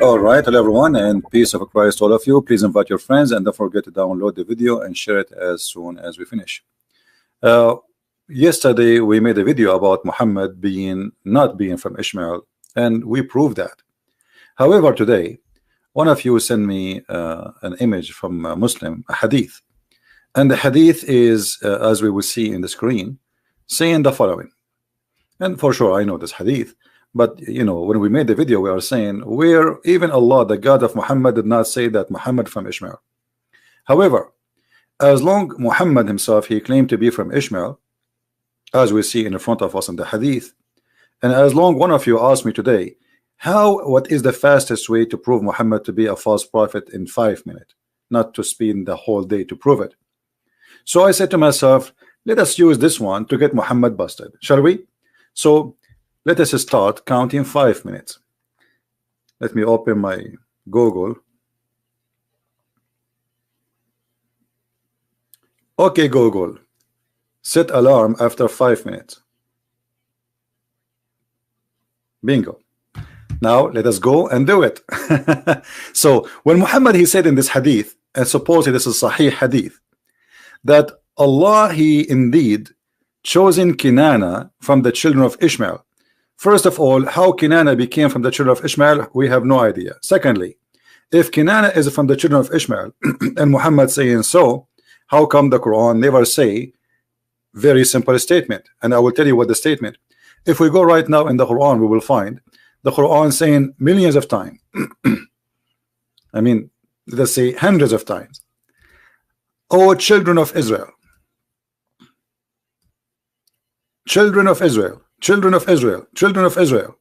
All right, hello everyone, and peace of Christ all of you. Please invite your friends and don't forget to download the video and share it as soon as we finish. Yesterday we made a video about Muhammad not being from Ishmael, and we proved that. However, today one of you sent me an image from a Muslim, a hadith, and the hadith is as we will see in the screen, saying the following. And for sure I know this hadith, but you know, when we made the video, we are saying where even Allah, the God of Muhammad, did not say that Muhammad from Ishmael. However, as long Muhammad himself, he claimed to be from Ishmael, as we see in the front of us in the hadith, and as long one of you asked me today, what is the fastest way to prove Muhammad to be a false prophet in 5 minutes, not to spend the whole day to prove it. So I said to myself, let us use this one to get Muhammad busted, shall we? So let us start counting 5 minutes. Let me open my Google. Okay, Google, set alarm after 5 minutes. Bingo. Now let us go and do it. So when Muhammad, he said in this hadith, and supposedly this is Sahih hadith, that Allah, he indeed chosen Kinana from the children of Ishmael. First of all, how Kinana became from the children of Ishmael, we have no idea. Secondly, if Kinana is from the children of Ishmael and Muhammad saying so, how come the Quran never say very simple statement? And I will tell you what the statement. If we go right now in the Quran, we will find the Quran saying millions of times. I mean, let's say hundreds of times. O children of Israel, children of Israel, children of Israel, children of Israel.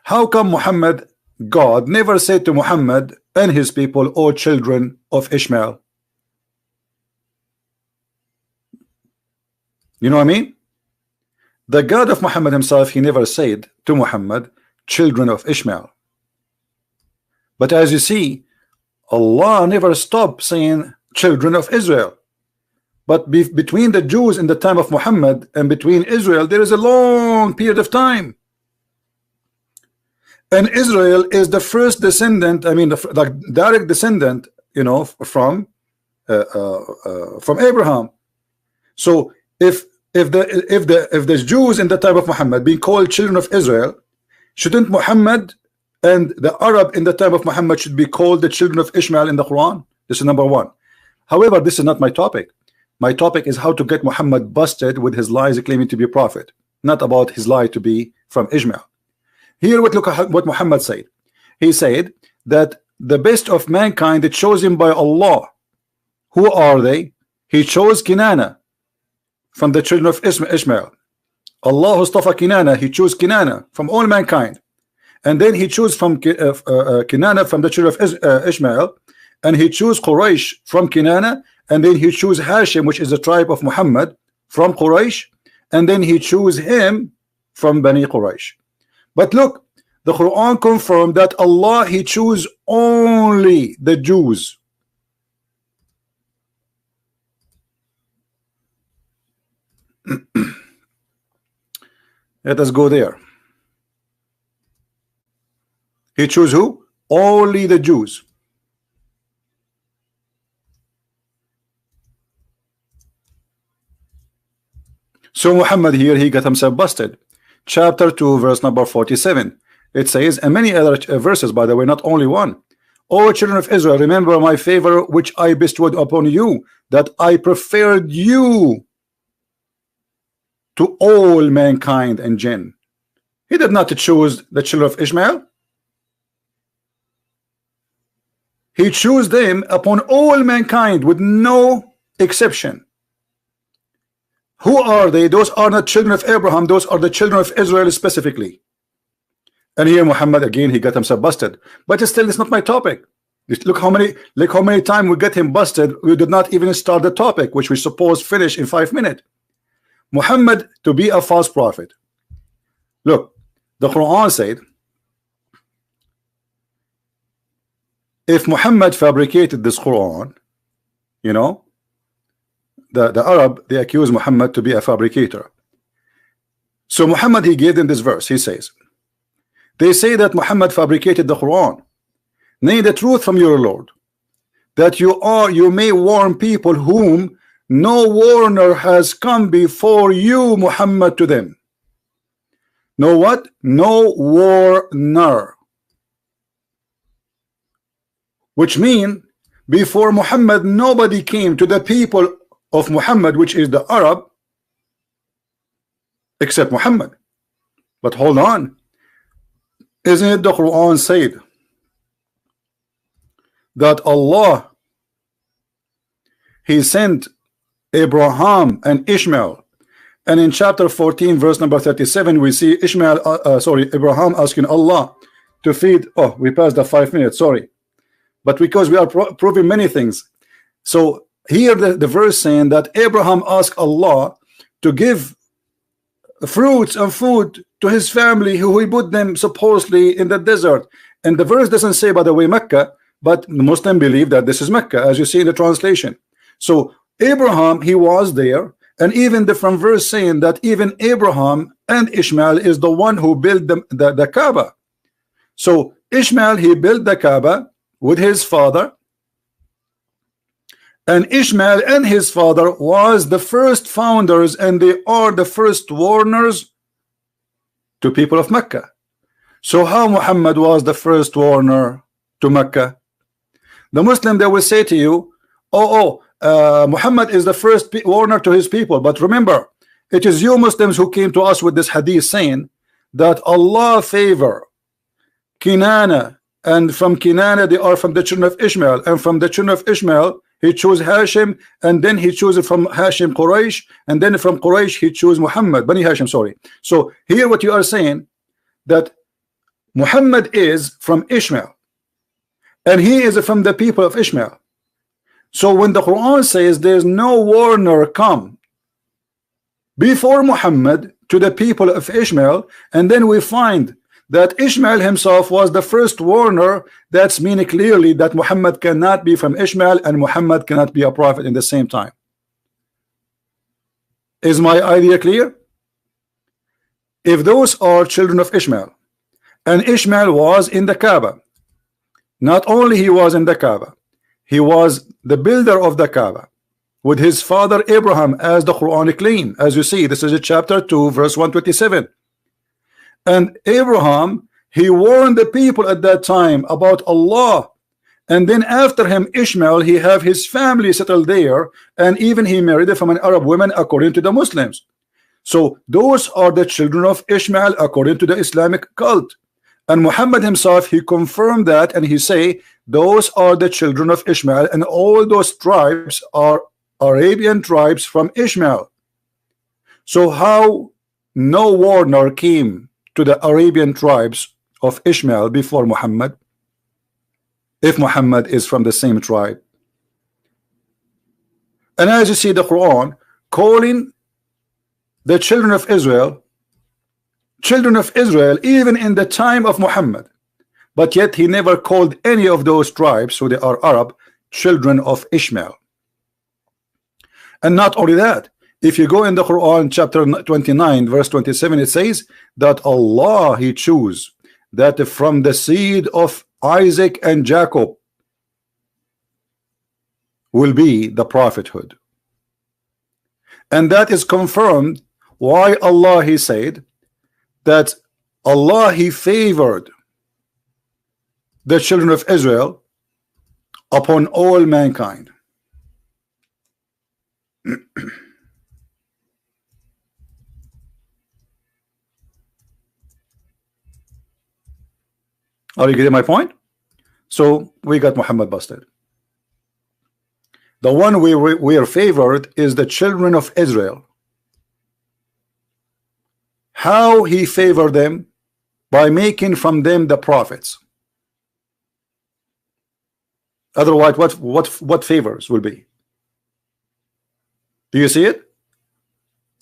How come Muhammad, God, never said to Muhammad and his people, O children of Ishmael? You know what I mean? The God of Muhammad himself, he never said to Muhammad, children of Ishmael. But as you see, Allah never stopped saying children of Israel. But between the Jews in the time of Muhammad and between Israel, there is a long period of time. And Israel is the first descendant, I mean, the direct descendant, you know, from Abraham. So if the Jews in the time of Muhammad being called children of Israel, shouldn't Muhammad and the Arab in the time of Muhammad should be called the children of Ishmael in the Quran? This is number one. However, this is not my topic. My topic is how to get Muhammad busted with his lies claiming to be a prophet, not about his lie to be from Ishmael. Here, look at what Muhammad said. He said that the best of mankind is chosen by Allah. Who are they? He chose Kinana from the children of Ishmael. Allah Mustafa Kinana, he chose Kinana from all mankind. And then he chose from Kinana from the children of Ishmael, and he chose Quraysh from Kinana, and then he chose Hashim, which is the tribe of Muhammad, from Quraysh, and then he chose him from Bani Quraysh. But look, the Quran confirmed that Allah, he chose only the Jews. Let us go there. He chose who? Only the Jews. So Muhammad here, he got himself busted. Chapter 2, verse number 47. It says, and many other verses, by the way, not only one. O children of Israel, remember my favor which I bestowed upon you, that I preferred you to all mankind and jinn. He did not choose the children of Ishmael. He chose them upon all mankind with no exception. Who are they? Those are not children of Abraham. Those are the children of Israel specifically. And here Muhammad again, he got himself busted. But still, it's not my topic. Look how many times we get him busted. We did not even start the topic, which we suppose finish in 5 minutes. Muhammad to be a false prophet. Look, the Quran said, if Muhammad fabricated this Quran, you know, the Arab, they accuse Muhammad to be a fabricator. So Muhammad, he gave them this verse. He says, they say that Muhammad fabricated the Quran. Nay, the truth from your Lord, that you may warn people whom no warner has come before you, Muhammad, to them. No what? No warner. Which mean before Muhammad nobody came to the people of Muhammad, which is the Arab, except Muhammad. But hold on, isn't it the Quran said that Allah, He sent Abraham and Ishmael, and in chapter 14 verse number 37 we see Abraham asking Allah to feed. Oh, we passed the 5 minutes, sorry, but because we are proving many things. So here the verse saying that Abraham asked Allah to give fruits and food to his family, who he put them supposedly in the desert. And the verse doesn't say, by the way, Mecca, but Muslims believe that this is Mecca, as you see in the translation. So Abraham, he was there, and even different verse saying that even Abraham and Ishmael is the one who built the Kaaba. So Ishmael, he built the Kaaba with his father, and Ishmael and his father was the first founders, and they are the first warners to people of Mecca. So how Muhammad was the first warner to Mecca? The Muslim, they will say to you, Muhammad is the first warner to his people. But remember, it is you Muslims who came to us with this hadith saying that Allah favor Kinana, and from Kinana they are from the children of Ishmael, and from the children of Ishmael he chose Hashim, and then he chose from Hashim Quraysh, and then from Quraysh he chose Muhammad, Bani Hashim, sorry. So here what you are saying, that Muhammad is from Ishmael, and he is from the people of Ishmael. So when the Quran says there's no warner come before Muhammad to the people of Ishmael, and then we find that Ishmael himself was the first warner, that's meaning clearly that Muhammad cannot be from Ishmael and Muhammad cannot be a prophet in the same time. Is my idea clear? If those are children of Ishmael, and Ishmael was in the Kaaba, not only he was in the Kaaba, he was the builder of the Kaaba with his father Abraham, as the Quran claims. As you see, this is chapter 2 verse 127. And Abraham, he warned the people at that time about Allah, and then after him Ishmael, he have his family settled there, and even he married from an Arab woman according to the Muslims. So those are the children of Ishmael according to the Islamic cult. And Muhammad himself, he confirmed that, and he say those are the children of Ishmael, and all those tribes are Arabian tribes from Ishmael. So how no warner came to the Arabian tribes of Ishmael before Muhammad, if Muhammad is from the same tribe? And as you see the Quran calling the children of Israel even in the time of Muhammad, but yet he never called any of those tribes, so they are Arab, children of Ishmael. And not only that, if you go in the Quran chapter 29 verse 27, it says that Allah, he chose that from the seed of Isaac and Jacob will be the prophethood. And that is confirmed why Allah, he said that Allah, he favored the children of Israel upon all mankind. Are you getting my point? So we got Muhammad busted. The one we are favored is the children of Israel. How he favored them? By making from them the prophets. Otherwise, what favors will be? Do you see it?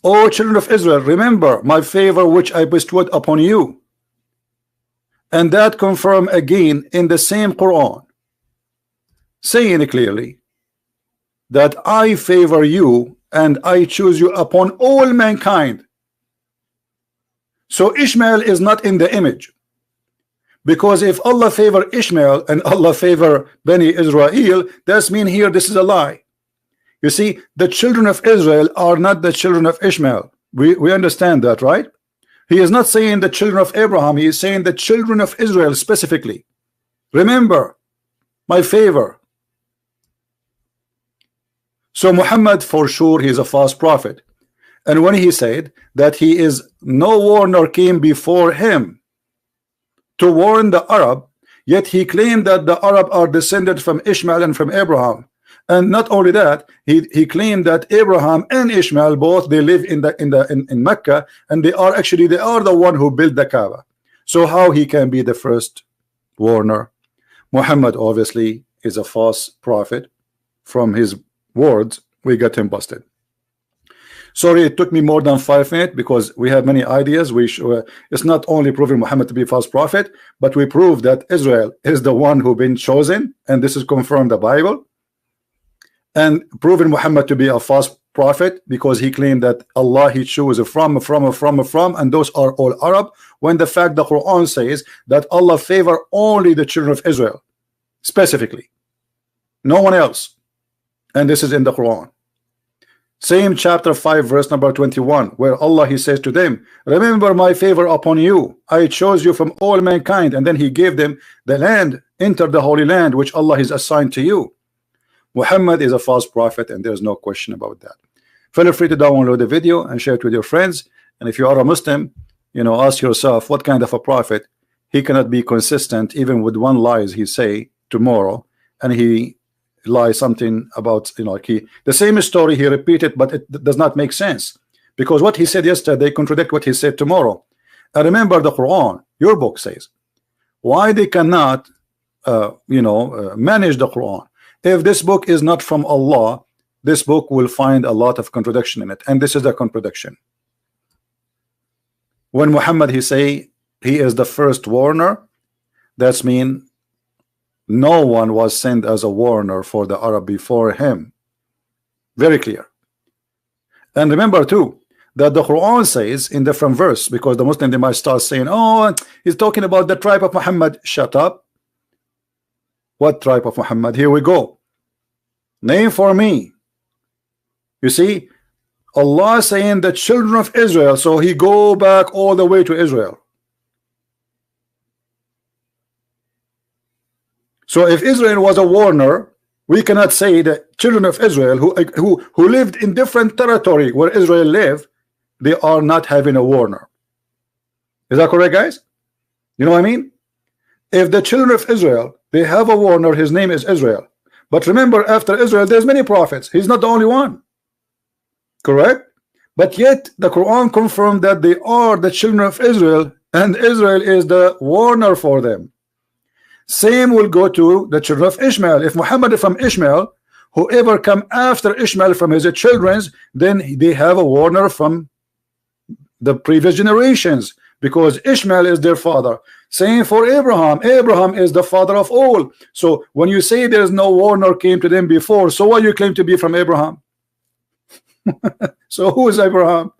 O children of Israel, remember my favor which I bestowed upon you. And that confirmed again in the same Quran, saying clearly that I favor you and I choose you upon all mankind. So Ishmael is not in the image, Because if Allah favor Ishmael and Allah favor Bani Israel, that's mean here this is a lie. You see, the children of Israel are not the children of Ishmael. We understand that, right? He is not saying the children of Abraham, he is saying the children of Israel specifically. Remember my favor. So Muhammad, for sure, he is a false prophet. And when he said that he is no warner came before him to warn the Arab, yet he claimed that the Arab are descended from Ishmael and from Abraham. And not only that, he claimed that Abraham and Ishmael both they live in Mecca, and they are the one who built the Kaaba. So how he can be the first warner? Muhammad obviously is a false prophet. From his words, we got him busted. Sorry, it took me more than 5 minutes because we have many ideas. It's not only proving Muhammad to be a false prophet, but we prove that Israel is the one who been chosen, and this is confirmed the Bible, and proving Muhammad to be a false prophet because he claimed that Allah he chose from, and those are all Arab, when the fact the Quran says that Allah favor only the children of Israel specifically, no one else. And this is in the Quran. Same chapter 5 verse number 21, where Allah he says to them, remember my favor upon you, I chose you from all mankind, and then he gave them the land, enter the holy land which Allah has assigned to you. Muhammad is a false prophet, and there's no question about that. Feel free to download the video and share it with your friends. And if you are a Muslim, you know, ask yourself what kind of a prophet. He cannot be consistent even with one lies he say tomorrow, and he lie something about, you know, like the same story he repeated, but it does not make sense because what he said yesterday contradict what he said tomorrow. And remember the Quran, your book says, why they cannot manage the Quran. If this book is not from Allah, this book will find a lot of contradiction in it, and this is the contradiction. When Muhammad he say he is the first warner, that's mean no one was sent as a warner for the Arab before him. Very clear. And remember too that the Quran says in different verse, because the Muslim they might start saying, oh, he's talking about the tribe of Muhammad. Shut up. What tribe of Muhammad? Here we go. Name for me. You see, Allah saying the children of Israel, so he go back all the way to Israel. So if Israel was a warner, we cannot say that children of Israel who lived in different territory where Israel lived, they are not having a warner. Is that correct, guys? You know what I mean? If the children of Israel, they have a warner, his name is Israel. But remember, after Israel, there's many prophets. He's not the only one. Correct? But yet the Quran confirmed that they are the children of Israel, and Israel is the warner for them. Same will go to the children of Ishmael. If Muhammad is from Ishmael, whoever come after Ishmael from his children, then they have a warner from the previous generations, because Ishmael is their father. Same for Abraham. Abraham is the father of all. So when you say there's no warner came to them before, so what you claim to be from Abraham? So who is Abraham?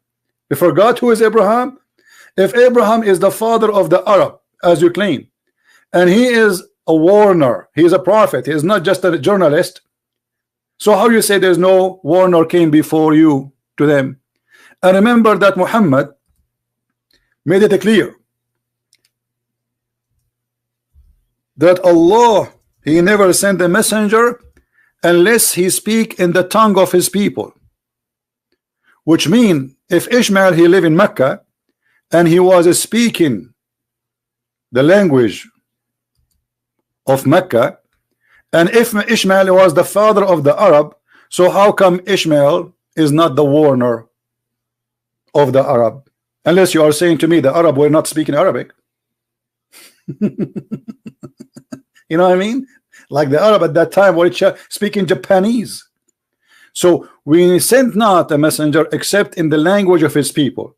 You forgot who is Abraham? If Abraham is the father of the Arab, as you claim, and he is a warner, he is a prophet, he is not just a journalist, so how you say there's no warner came before you to them? And remember that Muhammad made it clear that Allah he never sent a messenger unless he speak in the tongue of his people, which mean if Ishmael he live in Mecca and he was speaking the language of Mecca, and if Ishmael was the father of the Arab, so how come Ishmael is not the warner of the Arab? Unless you are saying to me the Arab were not speaking Arabic. You know what I mean? Like the Arab at that time were speaking Japanese. So we sent not a messenger except in the language of his people.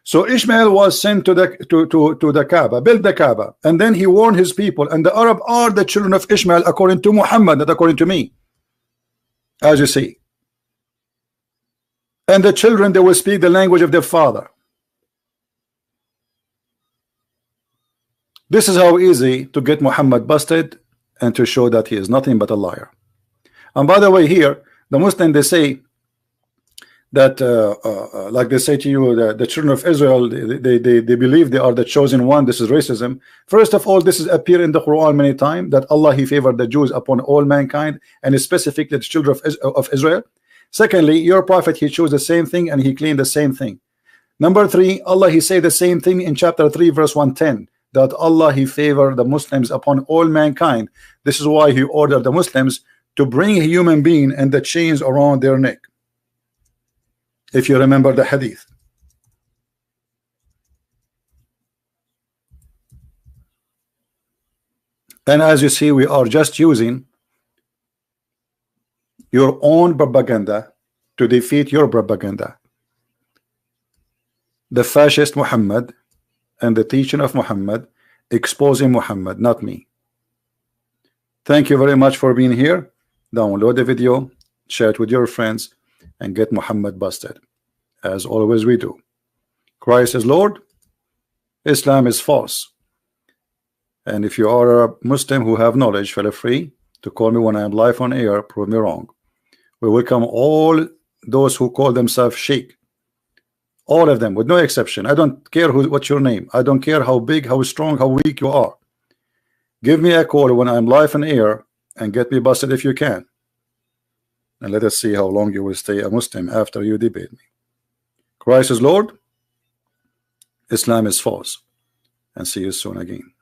So Ishmael was sent to the Kaaba, built the Kaaba, and then he warned his people, and the Arab are the children of Ishmael according to Muhammad, not according to me, as you see. And the children, they will speak the language of their father. This is how easy to get Muhammad busted and to show that he is nothing but a liar. And by the way, here the Muslim, they say that like they say to you, the children of Israel, they believe they are the chosen one. This is racism. First of all, this is appear in the Quran many times, that Allah, he favored the Jews upon all mankind, and specifically the children of Israel. Secondly, your prophet, he chose the same thing and he claimed the same thing. Number three, Allah, he said the same thing in chapter 3 verse 110, that Allah, he favored the Muslims upon all mankind. This is why he ordered the Muslims to bring a human being and the chains around their neck, if you remember the hadith. And as you see, we are just using your own propaganda to defeat your propaganda. The fascist Muhammad and the teaching of Muhammad, exposing Muhammad, not me. Thank you very much for being here. Download the video, share it with your friends, and get Muhammad busted, as always we do. Christ is Lord, Islam is false. And if you are a Muslim who have knowledge, feel free to call me when I am live on air, prove me wrong. We welcome all those who call themselves sheikh, all of them with no exception. I don't care what's your name. I don't care how big, how strong, how weak you are. Give me a call when I'm live on air and get me busted if you can. And let us see how long you will stay a Muslim after you debate me. Christ is Lord, Islam is false. And see you soon again.